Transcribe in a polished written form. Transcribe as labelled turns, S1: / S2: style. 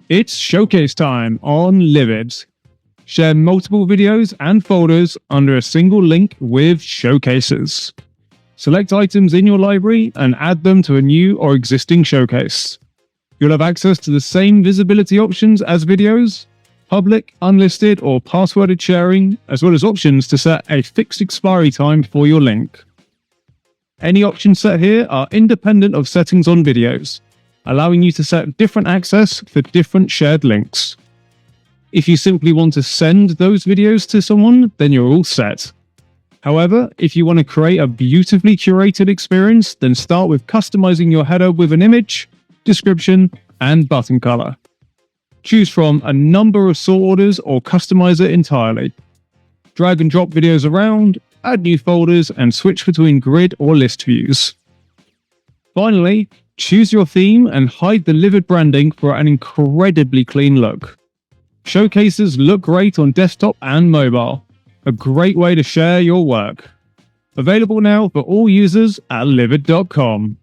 S1: It's showcase time on Livid. Share multiple videos and folders under a single link with showcases. Select items in your library and add them to a new or existing showcase. You'll have access to the same visibility options as videos, public, unlisted, or passworded sharing, as well as options to set a fixed expiry time for your link. Any options set here are independent of settings on videos, allowing you to set different access for different shared links. If you simply want to send those videos to someone, then you're all set. However, if you want to create a beautifully curated experience, then start with customizing your header with an image, description, and button color. Choose from a number of sort orders or customize it entirely. Drag and drop videos around, add new folders, and switch between grid or list views. Finally, choose your theme and hide the Livid branding for an incredibly clean look. Showcases look great on desktop and mobile. A great way to share your work. Available now for all users at livid.com.